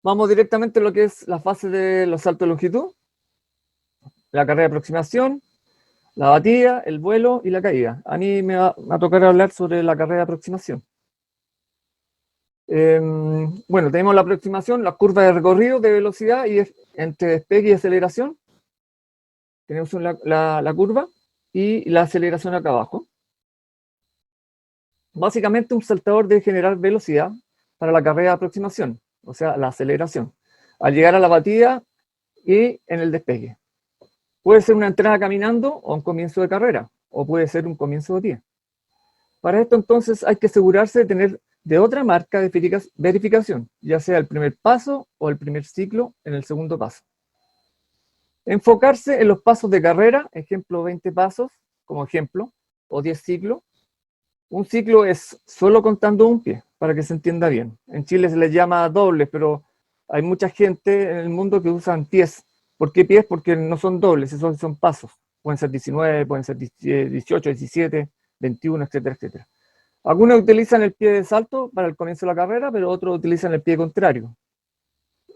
vamos directamente a lo que es la fase de los saltos de longitud, la carrera de aproximación, la batida, el vuelo y la caída. A mí me va a tocar hablar sobre la carrera de aproximación. Bueno, tenemos la aproximación, la curva de recorrido de velocidad y entre despegue y aceleración. Tenemos la curva y la aceleración acá abajo. Básicamente un saltador debe generar velocidad para la carrera de aproximación, o sea, la aceleración, al llegar a la batida y en el despegue. Puede ser una entrada caminando o un comienzo de carrera, o puede ser un comienzo de pie. Para esto entonces hay que asegurarse de tener de otra marca de verificación, ya sea el primer paso o el primer ciclo en el segundo paso. Enfocarse en los pasos de carrera, ejemplo 20 pasos como ejemplo, o 10 ciclos. Un ciclo es solo contando un pie, para que se entienda bien. En Chile se les llama dobles, pero hay mucha gente en el mundo que usan pies. ¿Por qué pies? Porque no son dobles, son pasos. Pueden ser 19, pueden ser 18, 17, 21, etcétera, etcétera. Algunos utilizan el pie de salto para el comienzo de la carrera, pero otros utilizan el pie contrario.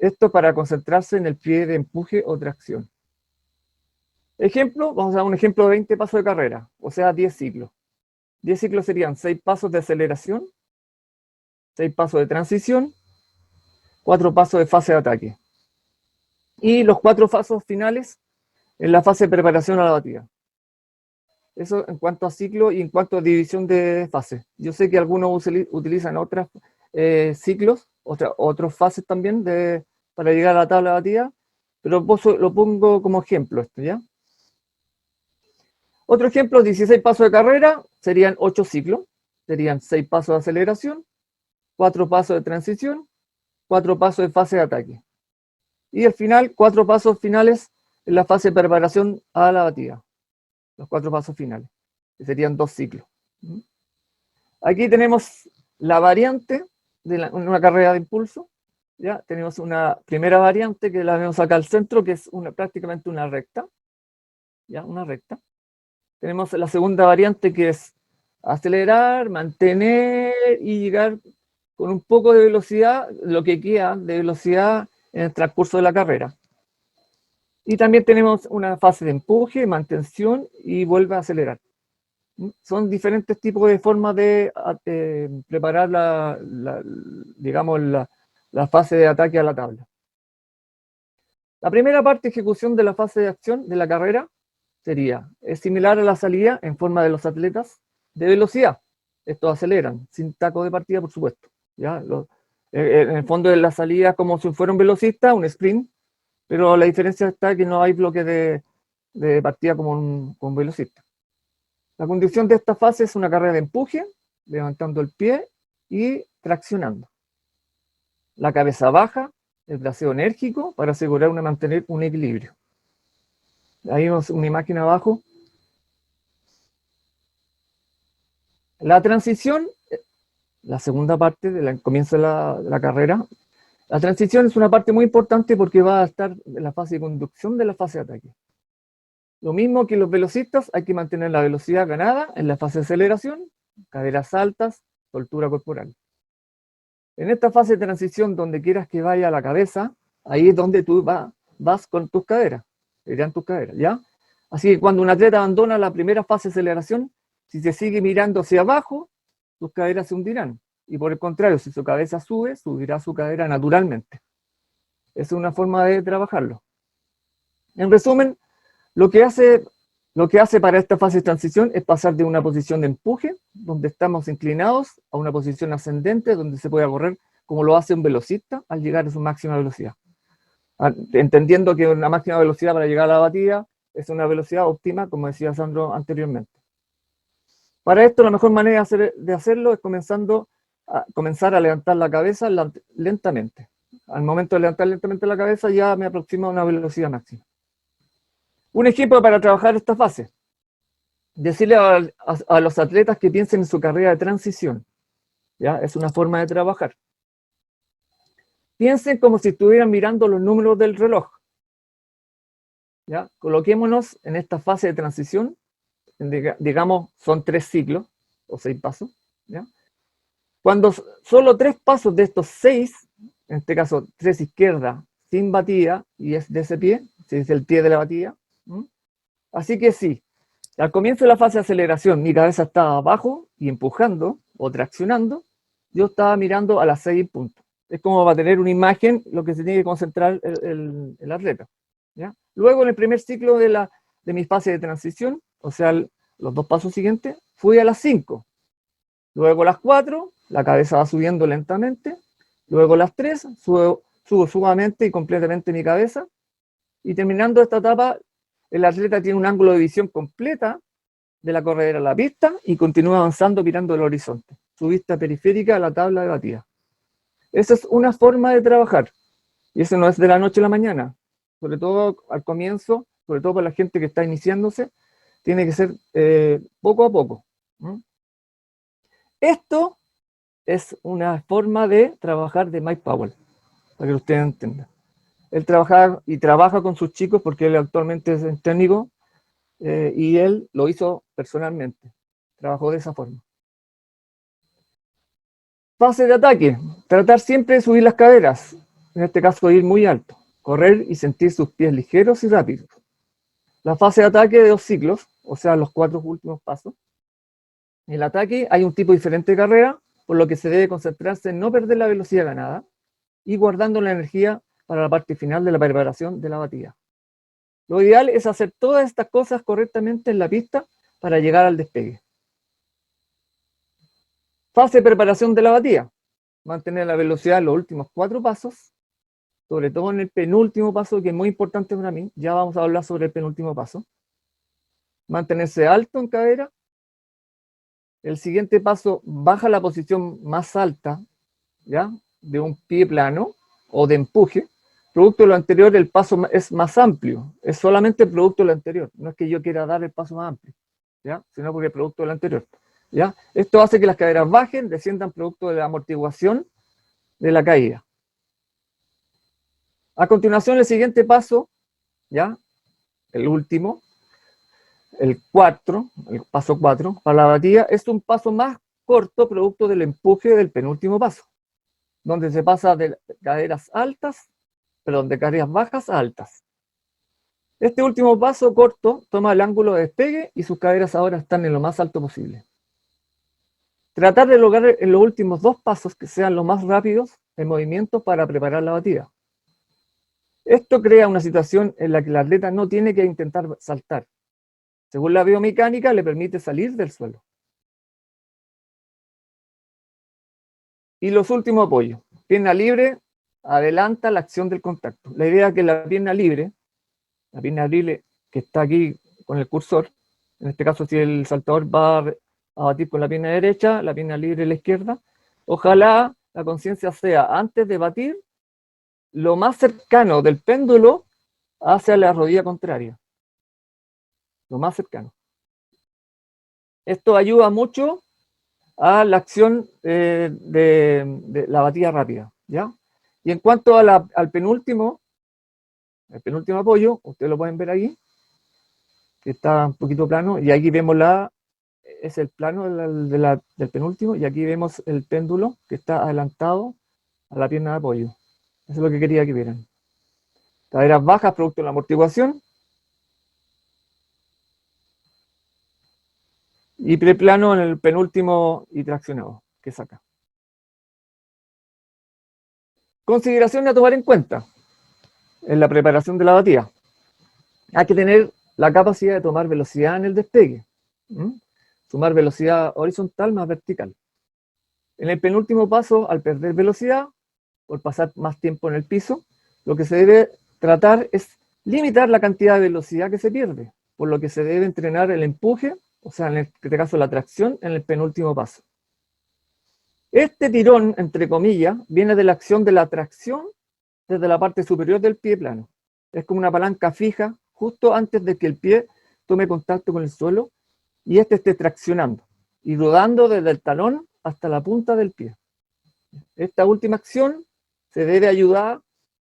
Esto para concentrarse en el pie de empuje o tracción. Ejemplo, vamos a dar un ejemplo de 20 pasos de carrera, o sea, 10 ciclos. 10 ciclos serían 6 pasos de aceleración, 6 pasos de transición, 4 pasos de fase de ataque. Y los 4 pasos finales en la fase de preparación a la batida. Eso en cuanto a ciclo y en cuanto a división de fase. Yo sé que algunos utilizan otros ciclos, otras fases también para llegar a la tabla de batida, pero lo pongo como ejemplo esto, ¿ya? Otro ejemplo, 16 pasos de carrera, serían 8 ciclos, serían 6 pasos de aceleración, 4 pasos de transición, 4 pasos de fase de ataque. Y al final, 4 pasos finales en la fase de preparación a la batida. Los 4 pasos finales, que serían 2 ciclos. Aquí tenemos la variante de una carrera de impulso. ¿Ya? Tenemos una primera variante que la vemos acá al centro, que es prácticamente una recta. ¿Ya? Una recta. Tenemos la segunda variante que es acelerar, mantener y llegar con un poco de velocidad, lo que queda de velocidad en el transcurso de la carrera. Y también tenemos una fase de empuje, mantención y vuelve a acelerar. Son diferentes tipos de formas de preparar digamos, la fase de ataque a la tabla. La primera parte de ejecución de la fase de acción de la carrera es similar a la salida en forma de los atletas de velocidad. Estos aceleran, sin taco de partida, por supuesto. ¿Ya? En el fondo de la salida como si fuera un velocista, un sprint, pero la diferencia está que no hay bloque de partida como un velocista. La condición de esta fase es una carrera de empuje, levantando el pie y traccionando. La cabeza baja, el braceo enérgico para asegurar mantener un equilibrio. Ahí vemos una imagen abajo. La transición, la segunda parte del comienzo de la carrera, la transición es una parte muy importante porque va a estar en la fase de conducción de la fase de ataque. Lo mismo que los velocistas, hay que mantener la velocidad ganada en la fase de aceleración, caderas altas, soltura corporal. En esta fase de transición, donde quieras que vaya la cabeza, ahí es donde tú vas con tus caderas, irán tus caderas, ¿ya? Así que cuando un atleta abandona la primera fase de aceleración, si se sigue mirando hacia abajo, sus caderas se hundirán. Y por el contrario, si su cabeza sube, subirá su cadera naturalmente. Esa es una forma de trabajarlo. En resumen, lo que hace para esta fase de transición es pasar de una posición de empuje, donde estamos inclinados, a una posición ascendente, donde se puede correr como lo hace un velocista al llegar a su máxima velocidad. Entendiendo que una máxima velocidad para llegar a la batida es una velocidad óptima, como decía Sandro anteriormente. Para esto, la mejor manera de hacerlo es comenzar a levantar la cabeza lentamente. Al momento de levantar lentamente la cabeza, ya me aproximo a una velocidad máxima. Un ejemplo para trabajar esta fase. Decirle a los atletas que piensen en su carrera de transición. ¿Ya? Es una forma de trabajar. Piensen como si estuvieran mirando los números del reloj. ¿Ya? Coloquémonos en esta fase de transición. Digamos, son 3 ciclos o 6 pasos. ¿Ya? Cuando solo 3 pasos de estos 6 en este caso 3 izquierda, sin batida, y es de ese pie, es el pie de la batida. Así que sí, al comienzo de la fase de aceleración, mi cabeza estaba abajo y empujando o traccionando, yo estaba mirando a las 6 puntos. Es como va a tener una imagen lo que se tiene que concentrar el atleta. ¿Ya? Luego, en el primer ciclo de mi fase de transición, o sea, los 2 pasos siguientes, fui a las 5. Luego las 4, la cabeza va subiendo lentamente. Luego las 3, subo sumamente y completamente mi cabeza. Y terminando esta etapa, el atleta tiene un ángulo de visión completa de la corredera a la pista y continúa avanzando mirando el horizonte. Su vista periférica a la tabla de batida. Esa es una forma de trabajar. Y eso no es de la noche a la mañana. Sobre todo al comienzo, sobre todo para la gente que está iniciándose, tiene que ser poco a poco. Esto es una forma de trabajar de Mike Powell, para que ustedes entiendan. Él trabaja con sus chicos porque él actualmente es técnico y él lo hizo personalmente. Trabajó de esa forma. Fase de ataque. Tratar siempre de subir las caderas. En este caso, ir muy alto. Correr y sentir sus pies ligeros y rápidos. La fase de ataque de 2 ciclos, o sea, los 4 últimos pasos. En el ataque hay un tipo diferente de carrera, por lo que se debe concentrarse en no perder la velocidad ganada y guardando la energía para la parte final de la preparación de la batida. Lo ideal es hacer todas estas cosas correctamente en la pista para llegar al despegue. Fase de preparación de la batida. Mantener la velocidad en los últimos 4 pasos, sobre todo en el penúltimo paso, que es muy importante para mí. Ya vamos a hablar sobre el penúltimo paso. Mantenerse alto en cadera. El siguiente paso, baja la posición más alta, ¿ya? De un pie plano o de empuje. Producto de lo anterior, el paso es más amplio. Es solamente producto de lo anterior. No es que yo quiera dar el paso más amplio, ¿ya? Sino porque es producto de lo anterior, ¿ya? Esto hace que las caderas bajen, desciendan producto de la amortiguación de la caída. A continuación, el siguiente paso, ¿ya? El último, el paso 4, para la batida, es un paso más corto producto del empuje del penúltimo paso, donde se pasa de caderas altas, perdón, de caderas bajas a altas. Este último paso corto toma el ángulo de despegue y sus caderas ahora están en lo más alto posible. Tratar de lograr en los últimos 2 pasos que sean lo más rápidos en movimiento para preparar la batida. Esto crea una situación en la que el atleta no tiene que intentar saltar. Según la biomecánica, le permite salir del suelo. Y los últimos apoyos. Pierna libre, adelanta la acción del contacto. La idea es que la pierna libre que está aquí con el cursor, en este caso si el saltador va a batir con la pierna derecha, la pierna libre la izquierda, ojalá la conciencia sea antes de batir lo más cercano del péndulo hacia la rodilla contraria. Lo más cercano. Esto ayuda mucho a la acción de la batida rápida, ¿ya? Y en cuanto a al penúltimo, el penúltimo apoyo, ustedes lo pueden ver ahí, que está un poquito plano, y aquí vemos es el plano del penúltimo, y aquí vemos el péndulo que está adelantado a la pierna de apoyo. Eso es lo que quería que vieran. Caderas bajas, producto de la amortiguación, y preplano en el penúltimo y traccionado, que saca. Consideración a tomar en cuenta en la preparación de la batida. Hay que tener la capacidad de tomar velocidad en el despegue. Sumar velocidad horizontal más vertical. En el penúltimo paso, al perder velocidad, por pasar más tiempo en el piso, lo que se debe tratar es limitar la cantidad de velocidad que se pierde, por lo que se debe entrenar el empuje, o sea, en este caso la tracción, en el penúltimo paso. Este tirón, entre comillas, viene de la acción de la tracción desde la parte superior del pie plano. Es como una palanca fija justo antes de que el pie tome contacto con el suelo y este esté traccionando y rodando desde el talón hasta la punta del pie. Esta última acción se debe ayudar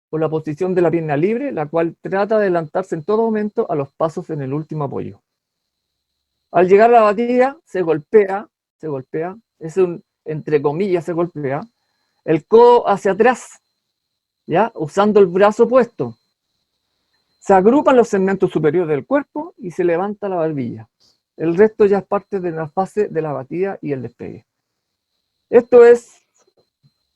por la posición de la pierna libre, la cual trata de adelantarse en todo momento a los pasos en el último apoyo. Al llegar a la batida, se golpea, es un, entre comillas, se golpea, el codo hacia atrás ¿ya? Usando el brazo opuesto. Se agrupan los segmentos superiores del cuerpo y se levanta la barbilla. El resto ya es parte de la fase de la batida y el despegue. Esto es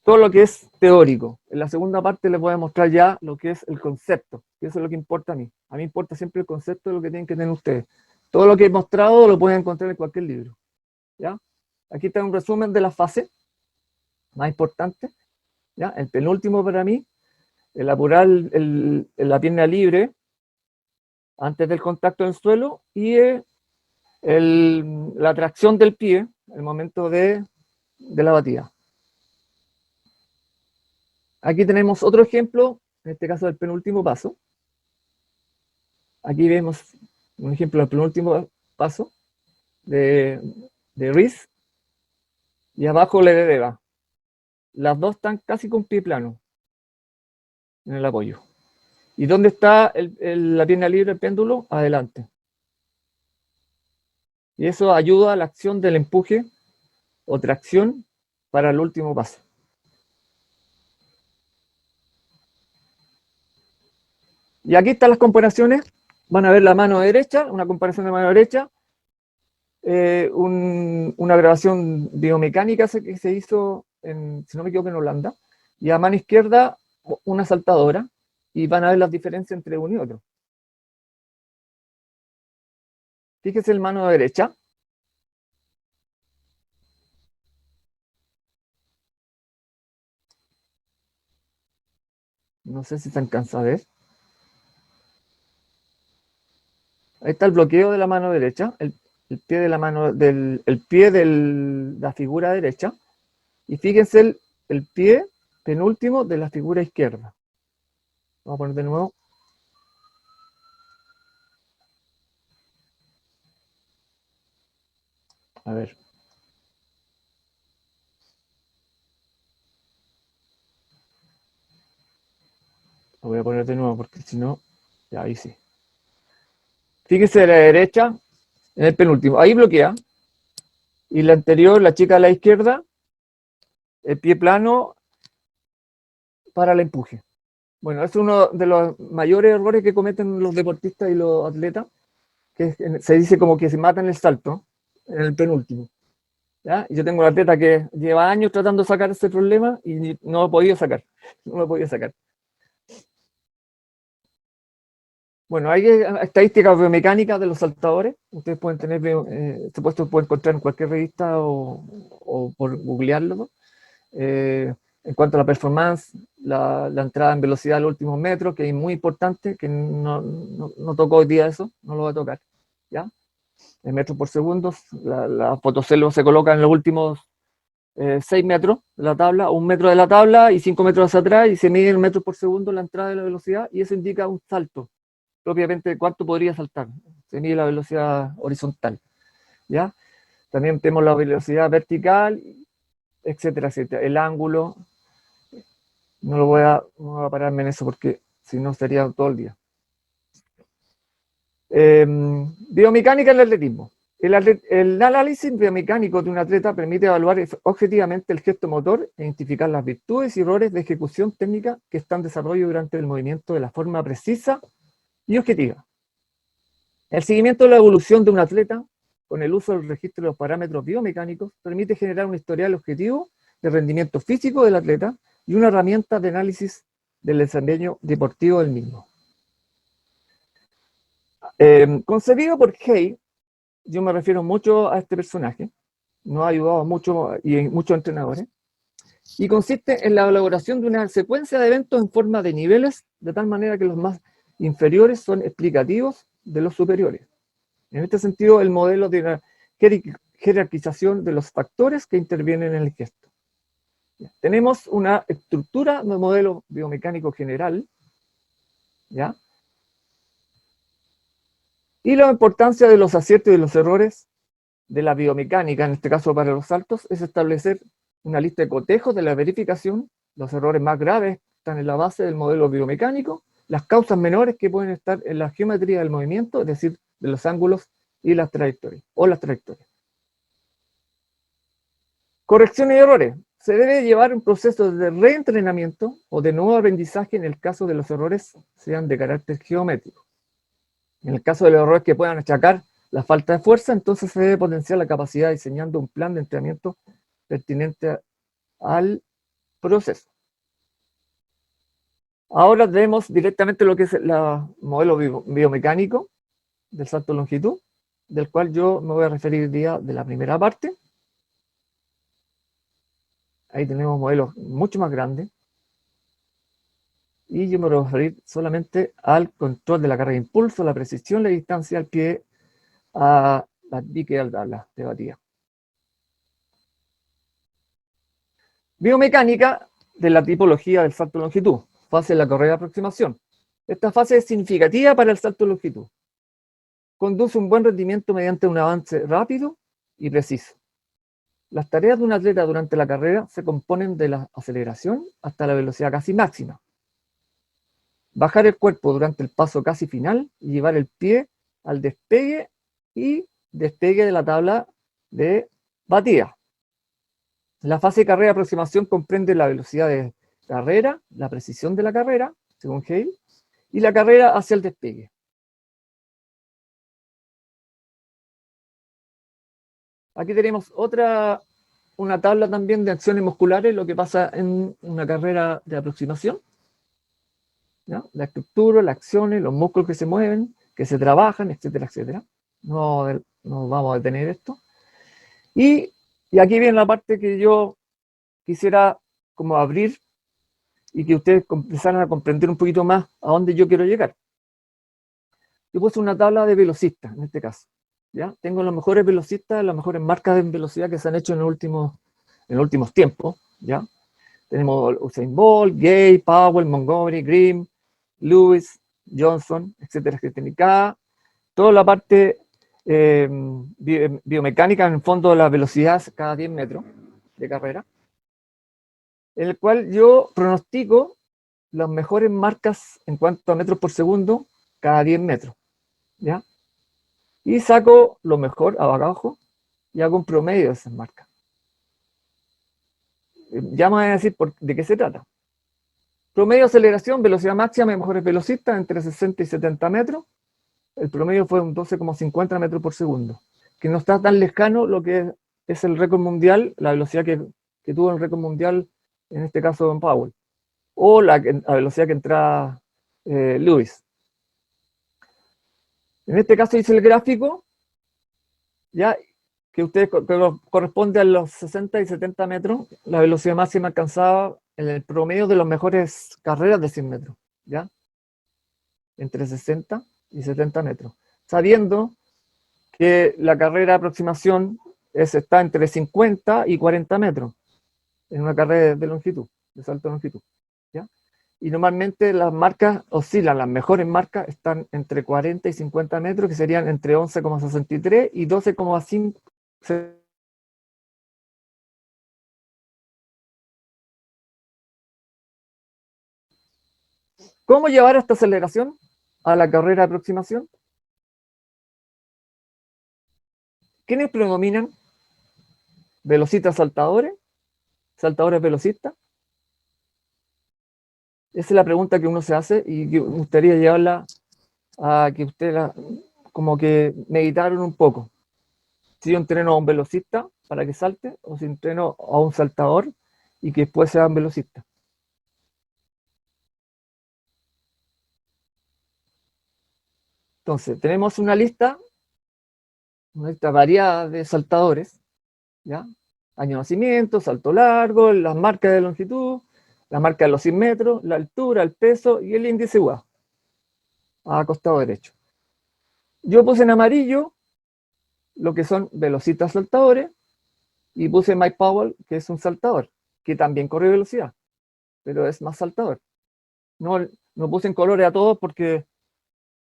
todo lo que es teórico. En la segunda parte les voy a mostrar ya lo que es el concepto, que eso es lo que importa a mí. A mí me importa siempre el concepto de lo que tienen que tener ustedes. Todo lo que he mostrado lo pueden encontrar en cualquier libro. ¿Ya? Aquí está un resumen de la fase más importante. ¿Ya? El penúltimo para mí, el apurar la pierna libre antes del contacto en el suelo y la tracción del pie, el momento de la batida. Aquí tenemos otro ejemplo, en este caso del penúltimo paso. Aquí vemos un ejemplo del penúltimo paso de Reese y abajo le deba. Las dos están casi con pie plano en el apoyo. ¿Y dónde está la pierna libre, el péndulo? Adelante. Y eso ayuda a la acción del empuje o tracción para el último paso. Y aquí están las comparaciones. Van a ver la mano derecha, una comparación de mano derecha, una grabación biomecánica que se hizo, si no me equivoco, en Holanda, y a mano izquierda una saltadora, y van a ver las diferencias entre uno y otro. Fíjese el mano derecha. No sé si se alcanza a ver. Ahí está el bloqueo de la mano derecha, el pie de la mano el pie de la figura derecha, y fíjense el pie penúltimo de la figura izquierda. Vamos a poner de nuevo. A ver. Lo voy a poner de nuevo porque si no, ya ahí sí. Fíjese de la derecha, en el penúltimo, ahí bloquea. Y la anterior, la chica a la izquierda, el pie plano para el empuje. Bueno, es uno de los mayores errores que cometen los deportistas y los atletas, que se dice como que se matan el salto en el penúltimo. ¿Ya? Yo tengo un atleta que lleva años tratando de sacar ese problema y no lo he podido sacar. No lo he podido sacar. Bueno, hay estadísticas biomecánicas de los saltadores. Ustedes pueden tener, este puesto puede encontrar en cualquier revista o por googlearlo. En cuanto a la performance, la entrada en velocidad a los últimos metros, que es muy importante, que no tocó hoy día eso, no lo va a tocar. ¿Ya? En metros por segundo, la fotocelo se coloca en los últimos 6 metros de la tabla, 1 metro de la tabla y 5 metros hacia atrás, y se mide en metros por segundo la entrada de la velocidad, y eso indica un salto, propiamente cuánto podría saltar. Se mide la velocidad horizontal. ¿Ya? También tenemos la velocidad vertical, etcétera, etcétera. El ángulo, no voy a pararme en eso porque si no estaría todo el día. Biomecánica en el atletismo. El análisis biomecánico de un atleta permite evaluar objetivamente el gesto motor e identificar las virtudes y errores de ejecución técnica que están en desarrollo durante el movimiento de la forma precisa y objetiva. El seguimiento de la evolución de un atleta con el uso del registro de los parámetros biomecánicos permite generar un historial objetivo de rendimiento físico del atleta y una herramienta de análisis del desempeño deportivo del mismo. Concebido por Hay, yo me refiero mucho a este personaje, nos ha ayudado mucho y muchos entrenadores, y consiste en la elaboración de una secuencia de eventos en forma de niveles, de tal manera que los más inferiores son explicativos de los superiores. En este sentido, el modelo de la jerarquización de los factores que intervienen en el gesto. Tenemos una estructura de modelo biomecánico general, ¿ya? Y la importancia de los aciertos y los errores de la biomecánica, en este caso para los saltos, es establecer una lista de cotejos de la verificación. Los errores más graves están en la base del modelo biomecánico, las causas menores que pueden estar en la geometría del movimiento, es decir, de los ángulos y las trayectorias, Correcciones y errores. Se debe llevar un proceso de reentrenamiento o de nuevo aprendizaje en el caso de los errores sean de carácter geométrico. En el caso de los errores que puedan achacar la falta de fuerza, entonces se debe potenciar la capacidad diseñando un plan de entrenamiento pertinente al proceso. Ahora vemos directamente lo que es el modelo biomecánico del salto de longitud, del cual yo me voy a referir hoy día de la primera parte. Ahí tenemos modelos mucho más grandes. Y yo me voy a referir solamente al control de la carga de impulso, la precisión, la distancia al pie, a la que la debatía. Biomecánica de la tipología del salto de longitud, fase de la carrera de aproximación. Esta fase es significativa para el salto de longitud. Conduce un buen rendimiento mediante un avance rápido y preciso. Las tareas de un atleta durante la carrera se componen de la aceleración hasta la velocidad casi máxima. Bajar el cuerpo durante el paso casi final y llevar el pie al despegue y despegue de la tabla de batida. La fase de carrera de aproximación comprende la velocidad de carrera, la precisión de la carrera, según Hale, y la carrera hacia el despegue. Aquí tenemos una tabla también de acciones musculares, lo que pasa en una carrera de aproximación. ¿Ya? La estructura, las acciones, los músculos que se mueven, que se trabajan, etcétera, etcétera. No vamos a detener esto. Y aquí viene la parte que yo quisiera como abrir y que ustedes empezaran a comprender un poquito más a dónde yo quiero llegar. Yo puse una tabla de velocistas, en este caso. ¿Ya? Tengo los mejores velocistas, las mejores marcas de velocidad que se han hecho en los últimos tiempos. ¿Ya? Tenemos Usain Bolt, Gay, Powell, Montgomery, Grimm, Lewis, Johnson, etcétera, etcétera. Toda la parte biomecánica, en el fondo, de la velocidad cada 10 metros de carrera, en el cual yo pronostico las mejores marcas en cuanto a metros por segundo cada 10 metros. ¿Ya? Y saco lo mejor abajo y hago un promedio de esas marcas. Ya me voy a decir de qué se trata. Promedio de aceleración, velocidad máxima de mejores velocistas entre 60 y 70 metros. El promedio fue un 12,50 metros por segundo, que no está tan lejano lo que es el récord mundial, la velocidad que tuvo el récord mundial, en este caso Don Powell, o la velocidad que entra Lewis. En este caso hice el gráfico, ya que ustedes corresponde a los 60 y 70 metros, la velocidad máxima alcanzada en el promedio de las mejores carreras de 100 metros, ¿ya? Entre 60 y 70 metros, sabiendo que la carrera de aproximación está entre 50 y 40 metros, en una carrera de longitud, de salto de longitud, ¿ya? Y normalmente las marcas oscilan, las mejores marcas están entre 40 y 50 metros, que serían entre 11,63 y 12,5. ¿Cómo llevar esta aceleración a la carrera de aproximación? ¿Quiénes predominan? ¿Velocistas saltadores? ¿Saltadores velocistas? Esa es la pregunta que uno se hace y que me gustaría llevarla a que ustedes como que meditaron un poco. Si yo entreno a un velocista para que salte, o si entreno a un saltador y que después sea un velocista. Entonces, tenemos una lista variada de saltadores, ¿ya? Año de nacimiento, salto largo, las marcas de longitud, la marca de los 100 metros, la altura, el peso y el índice UA, a costado derecho. Yo puse en amarillo lo que son velocistas saltadores y puse Mike Powell, que es un saltador, que también corre velocidad, pero es más saltador. No puse en colores a todos porque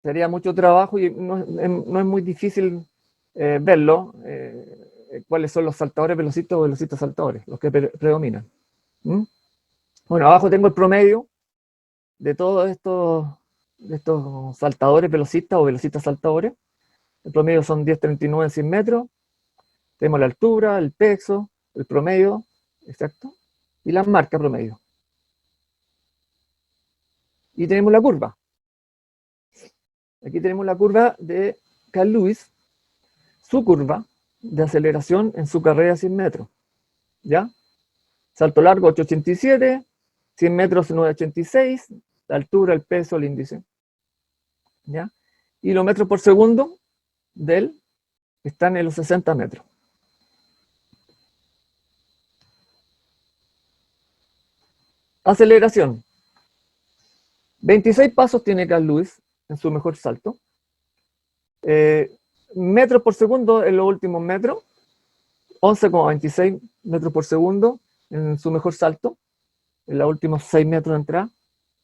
sería mucho trabajo y no es muy difícil verlo, cuáles son los saltadores velocistas o velocistas saltadores, los que predominan. Bueno, abajo tengo el promedio de todos estos saltadores velocistas o velocistas saltadores. El promedio son 10,39 en 100 metros. Tenemos la altura, el peso, el promedio, exacto. y las marcas promedio. Y tenemos la curva. Aquí tenemos la curva de Carl Lewis, su curva de aceleración en su carrera de 100 metros. ¿Ya? Salto largo 8,87, 100 metros 9,86, la altura, el peso, el índice. ¿Ya? Y los metros por segundo de él están en los 60 metros. Aceleración. 26 pasos tiene Carl Lewis en su mejor salto. Metros por segundo en los últimos metros. 11,26 metros por segundo en su mejor salto. En los últimos 6 metros de entrada.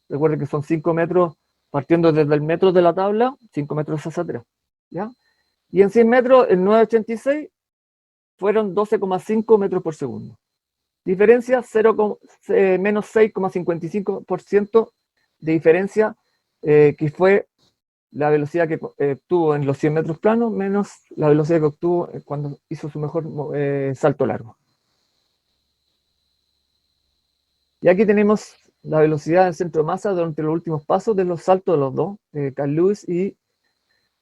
Recuerden que son 5 metros partiendo desde el metro de la tabla, 5 metros hacia atrás. ¿Ya? Y en 100 metros, el 9,86 fueron 12,5 metros por segundo. Diferencia menos 6,55% de diferencia, que fue la velocidad que obtuvo en los 100 metros planos, menos la velocidad que obtuvo cuando hizo su mejor salto largo. Y aquí tenemos la velocidad del centro de masa durante los últimos pasos de los saltos de los dos, Carl Lewis y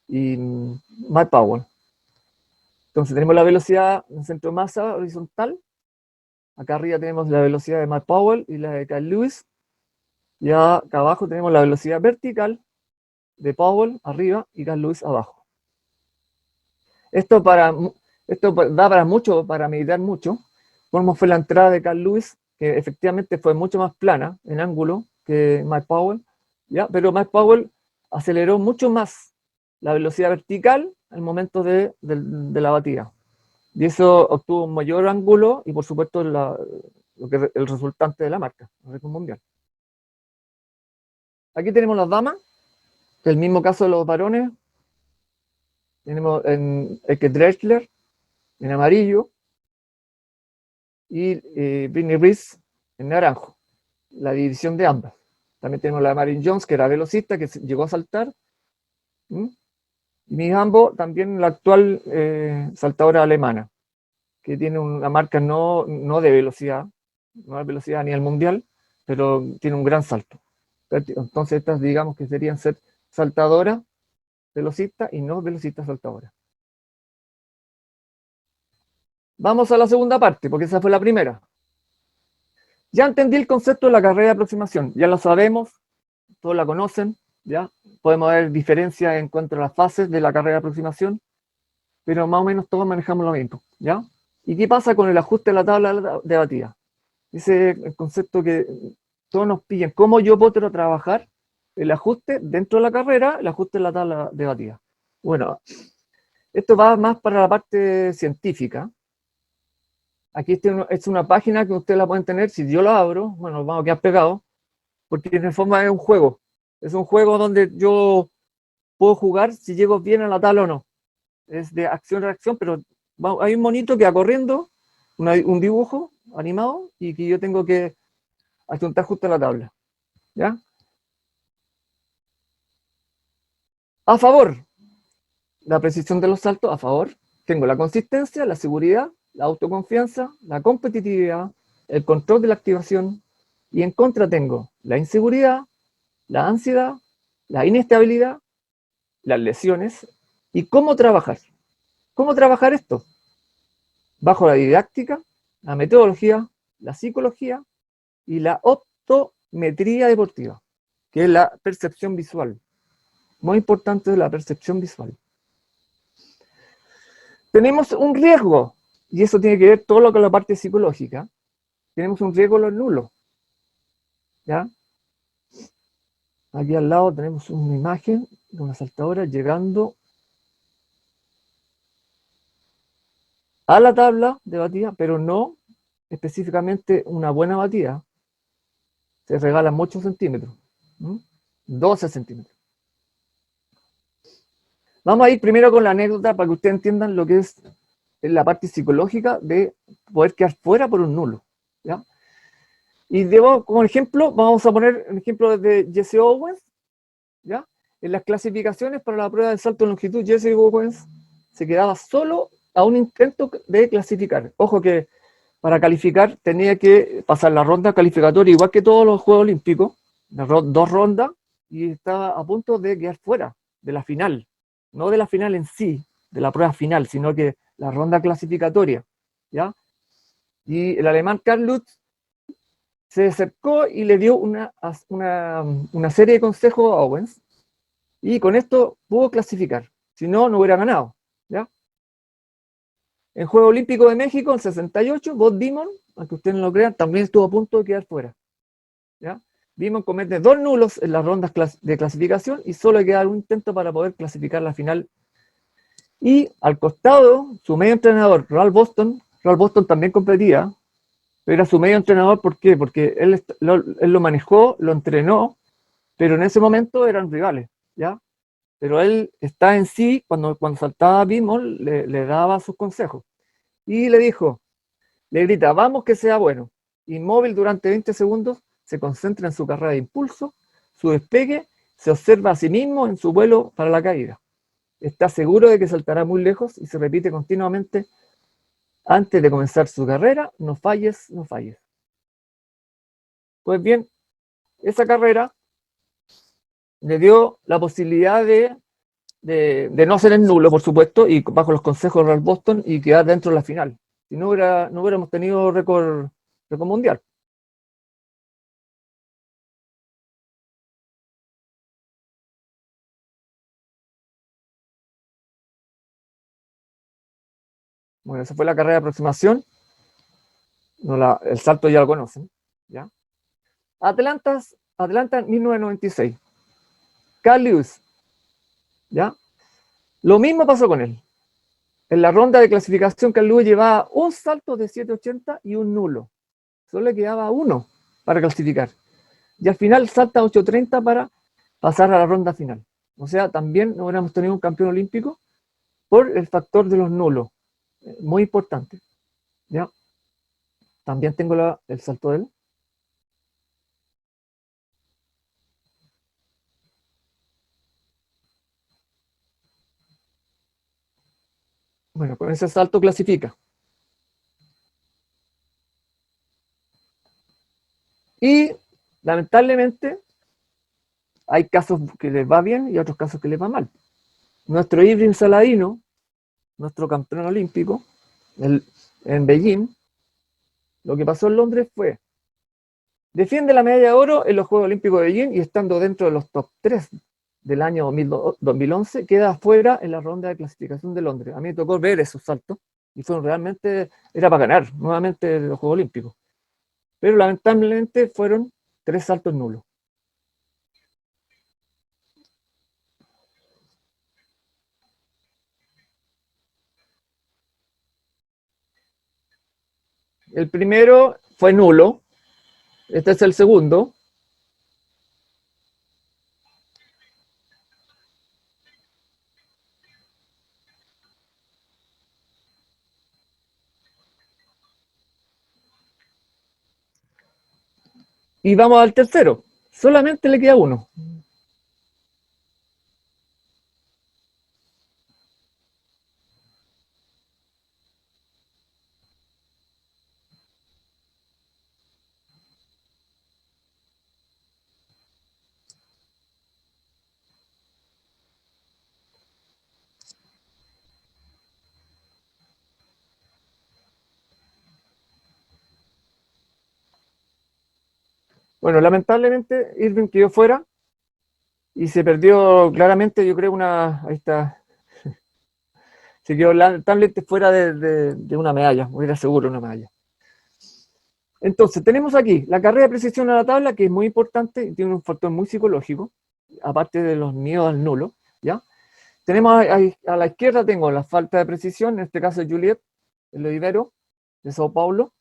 Mike Powell. Entonces tenemos la velocidad del centro de masa horizontal. Acá arriba tenemos la velocidad de Mike Powell y la de Carl Lewis. Y acá abajo tenemos la velocidad vertical de Powell arriba y Carl Lewis abajo. Esto da para mucho, para meditar mucho. Cómo fue la entrada de Carl Lewis, que efectivamente fue mucho más plana en ángulo que Mike Powell, ¿ya? Pero Mike Powell aceleró mucho más la velocidad vertical al momento de la batida. Y eso obtuvo un mayor ángulo y por supuesto el resultante de la marca, el récord mundial. Aquí tenemos las damas, que es el mismo caso de los varones. Tenemos en Eke Drechsler en amarillo y Britney Reese en naranjo, la división de ambas. También tenemos la de Marin Jones, que era velocista, que llegó a saltar. Y Miss Hambo, también la actual saltadora alemana, que tiene una marca no de velocidad, no de velocidad a nivel mundial, pero tiene un gran salto. Entonces estas digamos que serían ser saltadoras, velocistas y no velocistas saltadoras. Vamos a la segunda parte, porque esa fue la primera. Ya entendí el concepto de la carrera de aproximación, ya lo sabemos, todos la conocen, ¿ya? Podemos ver diferencias en cuanto a las fases de la carrera de aproximación, pero más o menos todos manejamos lo mismo, ¿ya? ¿Y qué pasa con el ajuste de la tabla de batida? Ese es el concepto que todos nos pillan. ¿Cómo yo puedo trabajar el ajuste dentro de la carrera, el ajuste de la tabla de batida? Bueno, esto va más para la parte científica. Aquí es una página que ustedes la pueden tener. Si yo la abro, bueno, vamos a quedar pegados, porque en forma es un juego. Es un juego donde yo puedo jugar si llego bien a la tabla o no. Es de acción-reacción, pero hay un monito que va corriendo, un dibujo animado, y que yo tengo que apuntar justo a la tabla. ¿Ya? A favor, la precisión de los saltos, a favor. Tengo la consistencia, la seguridad, la autoconfianza, la competitividad, el control de la activación, y en contra tengo la inseguridad, la ansiedad, la inestabilidad, las lesiones, y cómo trabajar. ¿Cómo trabajar esto? Bajo la didáctica, la metodología, la psicología y la optometría deportiva, que es la percepción visual. Muy importante la percepción visual. Tenemos un riesgo, y eso tiene que ver todo lo con la parte psicológica. Tenemos un riesgo los nulos. ¿Ya? Aquí al lado tenemos una imagen de una saltadora llegando a la tabla de batida, pero no específicamente una buena batida. Se regalan muchos centímetros, 12 centímetros. Vamos a ir primero con la anécdota para que ustedes entiendan lo que es la parte psicológica de poder quedar fuera por un nulo. ¿Ya? Y como ejemplo, vamos a poner un ejemplo de Jesse Owens. ¿Ya? En las clasificaciones para la prueba de salto de longitud, Jesse Owens se quedaba solo a un intento de clasificar. Ojo que para calificar tenía que pasar la ronda calificatoria, igual que todos los Juegos Olímpicos, dos rondas, y estaba a punto de quedar fuera de la final. No de la final en sí, de la prueba final, sino que la ronda clasificatoria. ¿Ya? Y el alemán Karl Lutz se acercó y le dio una serie de consejos a Owens, y con esto pudo clasificar. Si no, no hubiera ganado. ¿Ya? En Juego Olímpico de México, en 68, Bob Beamon, aunque ustedes no lo crean, también estuvo a punto de quedar fuera. ¿Ya? Beamon comete 2 nulos en las rondas de clasificación y solo queda un intento para poder clasificar la final. Y al costado, su medio entrenador, Ralph Boston también competía, pero era su medio entrenador. ¿Por qué? Porque él lo manejó, lo entrenó, pero en ese momento eran rivales. ¿Ya? Pero él está en sí, cuando saltaba Beamon, le daba sus consejos. Y le grita, vamos que sea bueno. Inmóvil durante 20 segundos, se concentra en su carrera de impulso, su despegue, se observa a sí mismo en su vuelo para la caída. Está seguro de que saltará muy lejos y se repite continuamente antes de comenzar su carrera, no falles, no falles. Pues bien, esa carrera le dio la posibilidad de no ser el nulo, por supuesto, y bajo los consejos de Ralph Boston, y quedar dentro de la final. Si no, no hubiéramos tenido récord mundial. Bueno, esa fue la carrera de aproximación. No el salto ya lo conocen. ¿Ya? Atlanta en 1996. Carl Lewis. ¿Ya? Lo mismo pasó con él. En la ronda de clasificación, Carl Lewis llevaba un salto de 780 y un nulo. Solo le quedaba uno para clasificar. Y al final salta 830 para pasar a la ronda final. O sea, también no hubiéramos tenido un campeón olímpico por el factor de los nulos. Muy importante. ¿Ya? También tengo el salto de él. Bueno, con ese salto clasifica. Y lamentablemente hay casos que les va bien y otros casos que les va mal. Nuestro Ibrahim Saladino, nuestro campeón olímpico, en Beijing, lo que pasó en Londres fue, defiende la medalla de oro en los Juegos Olímpicos de Beijing y estando dentro de los top 3 del año 2011, queda afuera en la ronda de clasificación de Londres. A mí me tocó ver esos saltos y fueron realmente, era para ganar nuevamente los Juegos Olímpicos. Pero lamentablemente fueron 3 saltos nulos. El primero fue nulo, este es el segundo. Y vamos al tercero. Solamente le queda uno. Bueno, lamentablemente Irving quedó fuera y se perdió claramente, yo creo, ahí está, se quedó lamentablemente fuera de una medalla, hubiera seguro una medalla. Entonces, tenemos aquí la carrera de precisión a la tabla, que es muy importante y tiene un factor muy psicológico, aparte de los miedos al nulo, ¿ya? Tenemos a la izquierda, tengo la falta de precisión, en este caso Juliet, el Ibero, de Sao Paulo.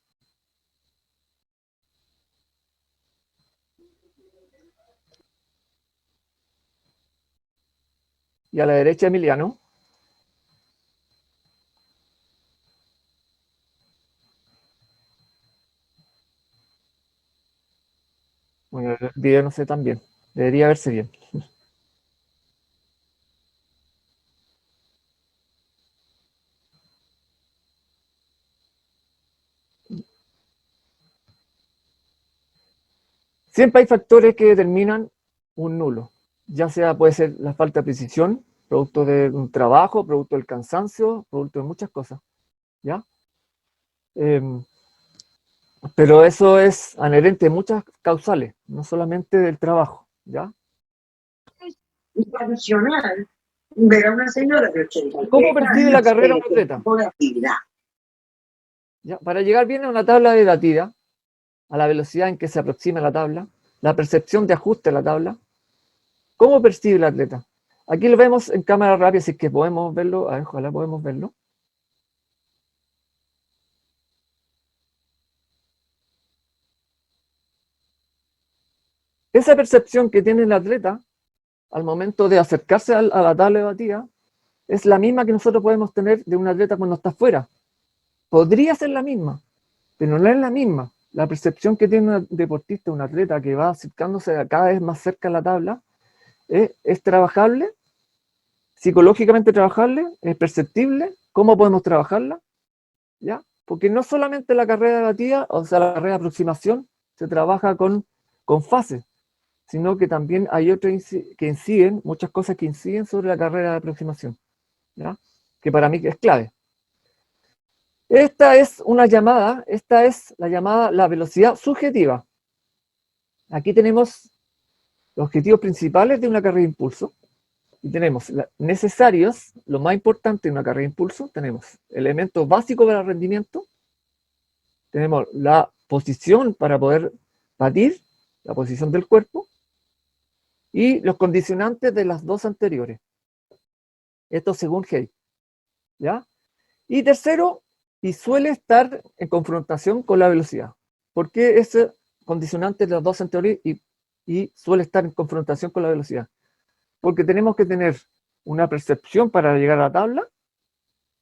Y a la derecha Emiliano. Bueno, el video no sé tan bien, debería verse bien. Siempre hay factores que determinan un nulo, ya sea puede ser la falta de precisión, producto de un trabajo, producto del cansancio, producto de muchas cosas, ¿ya? Pero eso es inherente de muchas causales, no solamente del trabajo, ¿ya? Y tradicional ver a una señora de 83 ¿Cómo percibe la años carrera un este atleta? tipo de actividad. ¿Ya? Para llegar bien a una tabla de batida, a la velocidad en que se aproxima la tabla, la percepción de ajuste de la tabla, ¿cómo percibe el atleta? Aquí lo vemos en cámara rápida, si es que podemos verlo, a ver, ojalá podemos verlo. Esa percepción que tiene el atleta al momento de acercarse a la tabla de batida es la misma que nosotros podemos tener de un atleta cuando está afuera. Podría ser la misma, pero no es la misma. La percepción que tiene un deportista, un atleta que va acercándose cada vez más cerca a la tabla, es trabajable, psicológicamente trabajable, es perceptible. ¿Cómo podemos trabajarla? ¿Ya? Porque no solamente la carrera de batida, o sea, la carrera de aproximación, se trabaja con fases, sino que también hay otras que inciden, muchas cosas que inciden sobre la carrera de aproximación, ¿ya? Que para mí es clave. Esta es la llamada la velocidad subjetiva. Aquí tenemos los objetivos principales de una carrera de impulso y tenemos necesarios, lo más importante de una carrera de impulso, tenemos elementos básicos para el rendimiento, tenemos la posición para poder batir, la posición del cuerpo, y los condicionantes de las dos anteriores. Esto según Hay, ¿ya? Y tercero, y suele estar en confrontación con la velocidad. ¿Por qué ese condicionante de las dos anteriores y suele estar en confrontación con la velocidad? Porque tenemos que tener una percepción para llegar a la tabla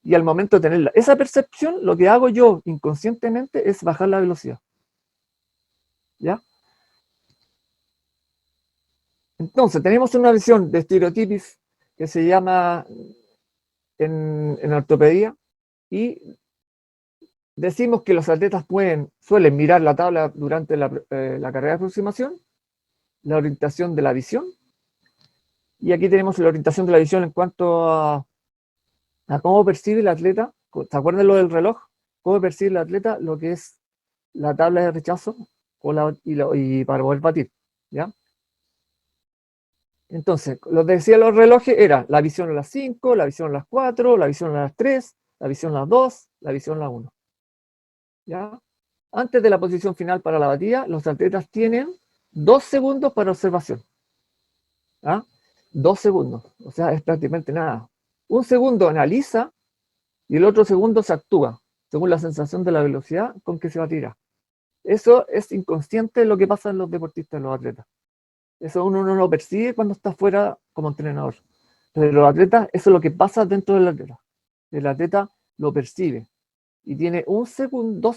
y al momento de tenerla. Esa percepción, lo que hago yo inconscientemente es bajar la velocidad. ¿Ya? Entonces, tenemos una visión de estereotipos que se llama en ortopedia y decimos que los atletas suelen mirar la tabla durante la carrera de aproximación, la orientación de la visión, y aquí tenemos la orientación de la visión en cuanto a cómo percibe el atleta, ¿se acuerdan lo del reloj? Cómo percibe el atleta lo que es la tabla de rechazo y para poder batir, ¿ya? Entonces, lo que decían los relojes era la visión a las 5, la visión a las 4, la visión a las 3, la visión a las 2, la visión a las 1. ¿Ya? Antes de la posición final para la batida, los atletas tienen 2 segundos para observación. ¿Ya? 2 segundos, o sea, es prácticamente nada. Un segundo analiza y el otro segundo se actúa, según la sensación de la velocidad con que se va a tirar. Eso es inconsciente lo que pasa en los deportistas, en los atletas. Eso uno no lo percibe cuando está fuera como entrenador. Pero los atletas, eso es lo que pasa dentro del atleta. El atleta lo percibe y tiene 2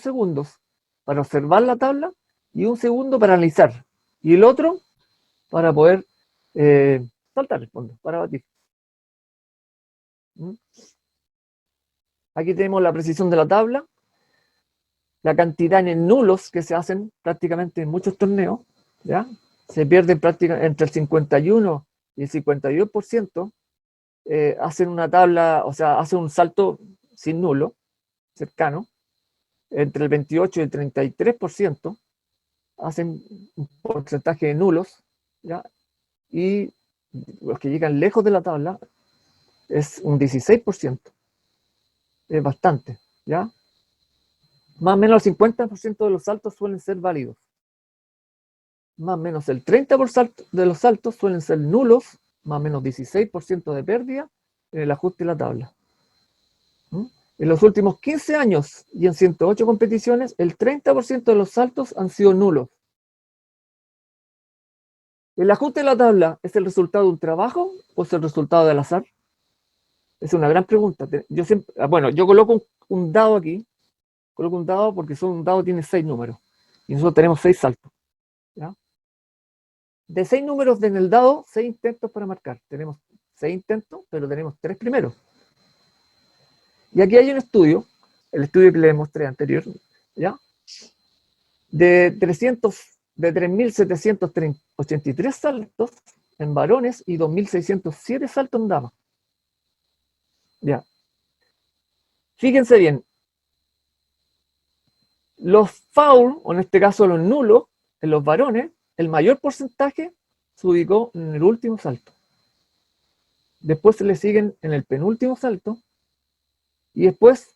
segundos para observar la tabla y 1 segundo para analizar. Y el otro para poder saltar el fondo, para batir. ¿Mm? Aquí tenemos la precisión de la tabla, la cantidad en nulos que se hacen prácticamente en muchos torneos, ¿ya? Se pierden prácticamente entre el 51 y el 52%, hacen una tabla, o sea, hacen un salto sin nulo, cercano, entre el 28 y el 33% hacen un porcentaje de nulos, ¿ya? Y los que llegan lejos de la tabla es un 16%, es bastante, ¿ya? Más o menos el 50% de los saltos suelen ser válidos. Más o menos el 30% de los saltos suelen ser nulos, más o menos 16% de pérdida en el ajuste de la tabla. ¿Mm? En los últimos 15 años y en 108 competiciones, el 30% de los saltos han sido nulos. ¿El ajuste de la tabla es el resultado de un trabajo o es el resultado del azar? Es una gran pregunta. Yo siempre, bueno, yo coloco un dado aquí, coloco un dado porque un dado tiene 6 números y nosotros tenemos 6 saltos. ¿Ya? De 6 números en el dado, 6 intentos para marcar. Tenemos 6 intentos, pero tenemos 3 primeros. Y aquí hay un estudio, el estudio que les mostré anterior, ¿ya? De de 3.783 saltos en varones y 2.607 saltos en damas. Ya. Fíjense bien. Los foul, o en este caso los nulos, en los varones, el mayor porcentaje se ubicó en el último salto. Después se le siguen en el penúltimo salto y después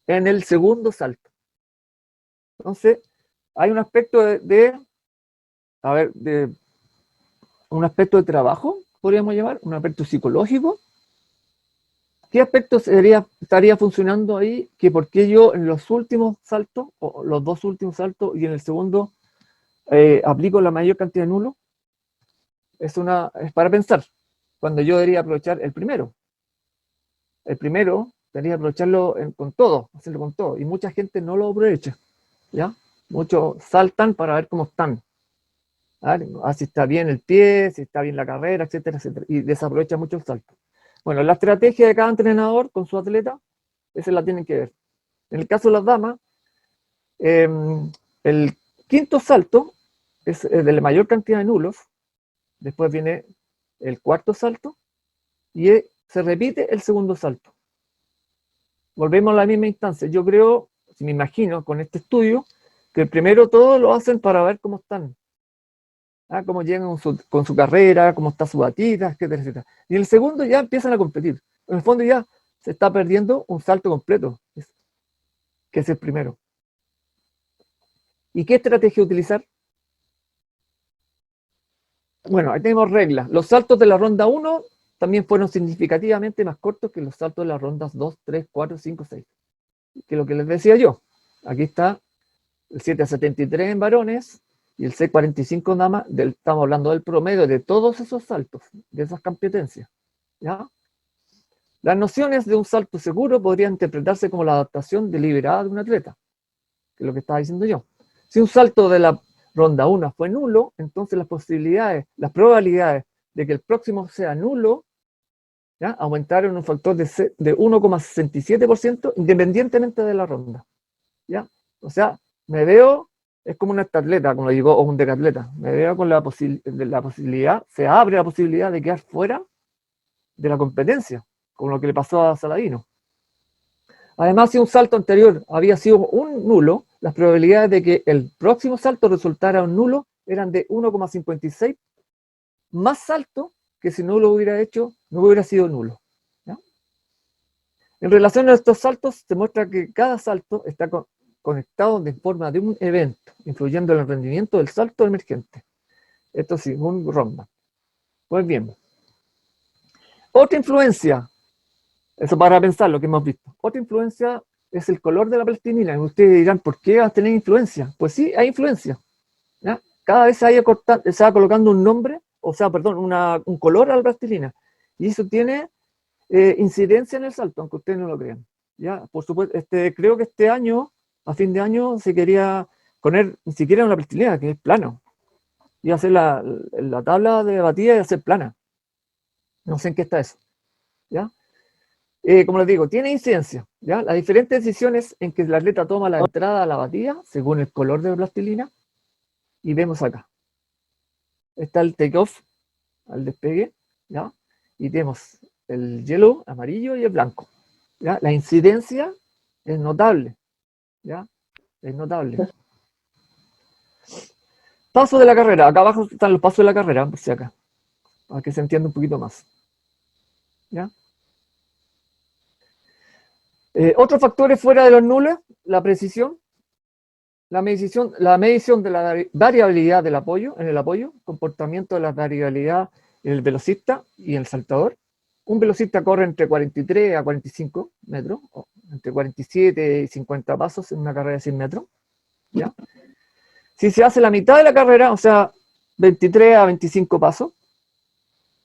en el segundo salto. Entonces, hay un aspecto de un aspecto de trabajo, podríamos llamar, un aspecto psicológico. ¿Qué aspecto estaría funcionando ahí? Que por qué yo en los últimos saltos, o los dos últimos saltos, y en el segundo aplico la mayor cantidad de nulos. Es para pensar, cuando yo debería aprovechar el primero. El primero debería aprovecharlo con todo, hacerlo con todo, y mucha gente no lo aprovecha, ¿ya? Muchos saltan para ver cómo están. Si está bien el pie, si está bien la carrera, etcétera, etcétera, y desaprovecha mucho el salto. Bueno, la estrategia de cada entrenador con su atleta, esa la tienen que ver. En el caso de las damas, el quinto salto es de la mayor cantidad de nulos, después viene el cuarto salto, y se repite el segundo salto. Volvemos a la misma instancia. Yo creo, si me imagino con este estudio, que el primero todos lo hacen para ver cómo están. Cómo llegan con su carrera, cómo está su batida, etcétera, etcétera. Y el segundo ya empiezan a competir. En el fondo ya se está perdiendo un salto completo, que es el primero. ¿Y qué estrategia utilizar? Bueno, ahí tenemos reglas. Los saltos de la ronda 1 también fueron significativamente más cortos que los saltos de las rondas 2, 3, 4, 5, 6. Que lo que les decía yo. Aquí está el 7.73 en varones y el 6.45 en damas. Estamos hablando del promedio de todos esos saltos, de esas competencias. ¿Ya? Las nociones de un salto seguro podrían interpretarse como la adaptación deliberada de un atleta, que es lo que estaba diciendo yo. Si un salto de la ronda 1 fue nulo, entonces las probabilidades de que el próximo sea nulo, ¿ya?, aumentaron un factor de 1,67% independientemente de la ronda. ¿Ya? O sea, me veo, es como un heptatleta, como lo digo, o un decatleta, me veo con la posibilidad, se abre la posibilidad de quedar fuera de la competencia, como lo que le pasó a Saladino. Además, si un salto anterior había sido un nulo, las probabilidades de que el próximo salto resultara un nulo eran de 1,56, más alto que si no lo hubiera hecho, no hubiera sido nulo. ¿Ya? En relación a estos saltos, se muestra que cada salto está conectado de forma de un evento, influyendo en el rendimiento del salto emergente. Esto según Rodman. Pues bien. Otra influencia, eso para pensar lo que hemos visto. Otra influencia es el color de la plastilina. Y ustedes dirán, ¿por qué va a tener influencia? Pues sí, hay influencia. ¿Ya? Cada vez se va colocando un nombre, un color a la plastilina. Y eso tiene incidencia en el salto, aunque ustedes no lo crean. ¿Ya? Por supuesto, creo que este año, a fin de año, se quería poner ni siquiera una plastilina, que es plano. Y hacer la tabla de batida y hacer plana. No sé en qué está eso. ¿Ya? Como les digo, tiene incidencia. ¿Ya? Las diferentes decisiones en que el atleta toma la entrada a la batida, según el color de la plastilina, y vemos acá. Está el take-off, al despegue, ¿ya? Y tenemos el yellow, amarillo, y el blanco. ¿Ya? La incidencia es notable. ¿Ya? Es notable. Paso de la carrera. Acá abajo están los pasos de la carrera, por si acá, para que se entienda un poquito más. ¿Ya? Otros factores fuera de los nulos, la precisión, la medición de la variabilidad del apoyo, en el apoyo, comportamiento de la variabilidad en el velocista y en el saltador. Un velocista corre entre 43 a 45 metros, o entre 47 y 50 pasos en una carrera de 100 metros. ¿Ya? Si se hace la mitad de la carrera, o sea, 23 a 25 pasos,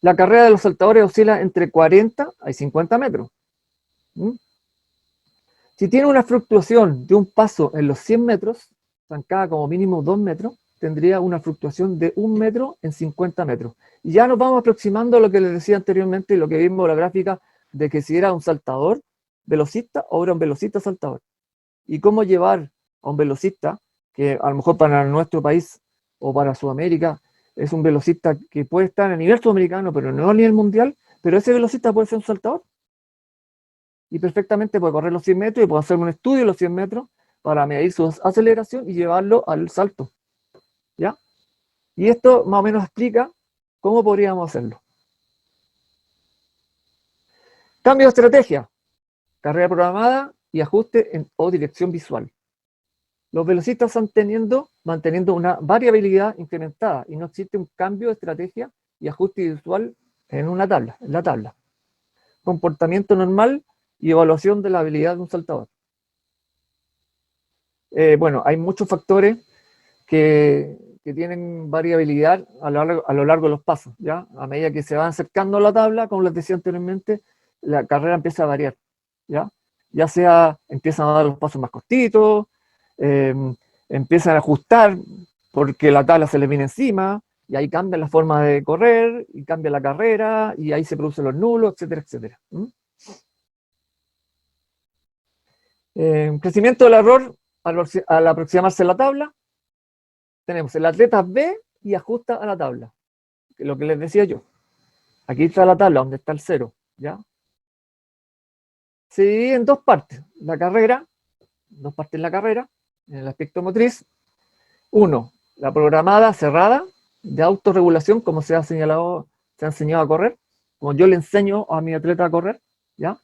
la carrera de los saltadores oscila entre 40 y 50 metros. Si tiene una fluctuación de un paso en los 100 metros, zancada como mínimo 2 metros, tendría una fluctuación de 1 metro en 50 metros. Y ya nos vamos aproximando a lo que les decía anteriormente, lo que vimos en la gráfica, de que si era un saltador velocista o era un velocista saltador. Y cómo llevar a un velocista, que a lo mejor para nuestro país o para Sudamérica, es un velocista que puede estar a nivel sudamericano, pero no a nivel mundial, pero ese velocista puede ser un saltador. Y perfectamente puede correr los 100 metros y puede hacer un estudio de los 100 metros para medir su aceleración y llevarlo al salto. ¿Ya? Y esto más o menos explica cómo podríamos hacerlo. Cambio de estrategia, carrera programada y ajuste o dirección visual. Los velocistas están manteniendo una variabilidad incrementada y no existe un cambio de estrategia y ajuste visual en la tabla. Comportamiento normal y evaluación de la habilidad de un saltador. Bueno, hay muchos factores que tienen variabilidad a lo largo de los pasos, ¿ya? A medida que se van acercando a la tabla, como les decía anteriormente, la carrera empieza a variar, ¿ya? Ya sea, empiezan a dar los pasos más cortitos, empiezan a ajustar porque la tabla se les viene encima, y ahí cambia la forma de correr, y cambia la carrera, y ahí se producen los nulos, etcétera, etcétera. Crecimiento del error al aproximarse a la tabla. Tenemos el atleta ve y ajusta a la tabla. Lo que les decía yo. Aquí está la tabla donde está el 0. ¿Ya? Se divide en dos partes. La carrera, dos partes en la carrera, en el aspecto motriz. Uno, la programada cerrada de autorregulación, como se ha señalado, se ha enseñado a correr, como yo le enseño a mi atleta a correr, ¿ya?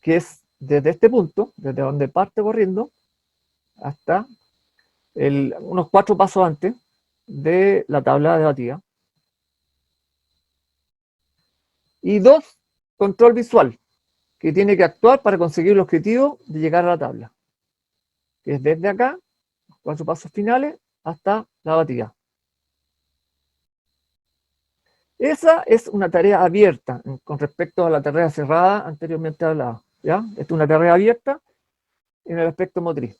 Que es desde este punto, desde donde parte corriendo, hasta unos 4 pasos antes de la tabla de batida. Y 2, control visual, que tiene que actuar para conseguir el objetivo de llegar a la tabla, que es desde acá, 4 pasos finales, hasta la batida. Esa es una tarea abierta con respecto a la tarea cerrada anteriormente hablada, ¿ya? Esta es una tarea abierta en el aspecto motriz.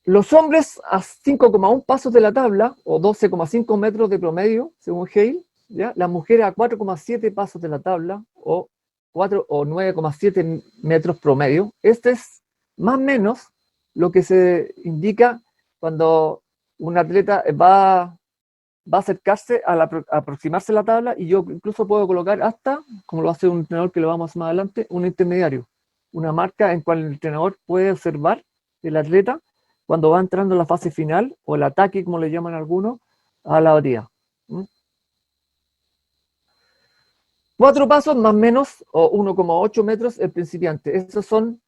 Los hombres a 5,1 pasos de la tabla, o 12,5 metros de promedio, según Hale, ¿ya? Las mujeres a 4,7 pasos de la tabla, o 9,7 metros promedio. Este es más o menos lo que se indica cuando un atleta va a acercarse a aproximarse a la tabla, y yo incluso puedo colocar hasta, como lo hace un entrenador que lo vamos a hacer más adelante, un intermediario, una marca en cual el entrenador puede observar el atleta cuando va entrando en la fase final, o el ataque, como le llaman algunos, a la batida. 4 pasos más o menos, o 1,8 metros el principiante. Estos son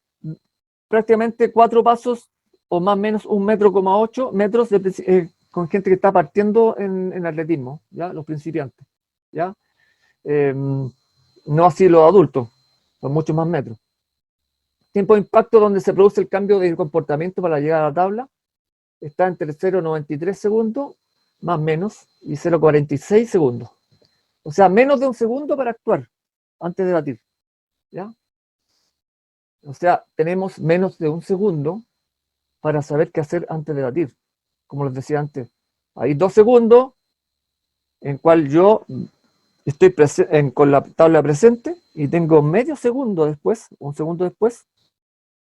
prácticamente 4 pasos, o más o menos 1,8 metros con gente que está partiendo en atletismo, ¿ya? Los principiantes, ¿ya? No así los adultos, son muchos más metros. Tiempo de impacto donde se produce el cambio de comportamiento para llegar a la tabla está entre 0,93 segundos, más o menos, y 0,46 segundos. O sea, menos de un segundo para actuar antes de batir, ¿ya? O sea, tenemos menos de un segundo para saber qué hacer antes de batir. Como les decía antes, hay 2 segundos en cual yo estoy con la tabla presente, y tengo medio segundo después, un segundo después,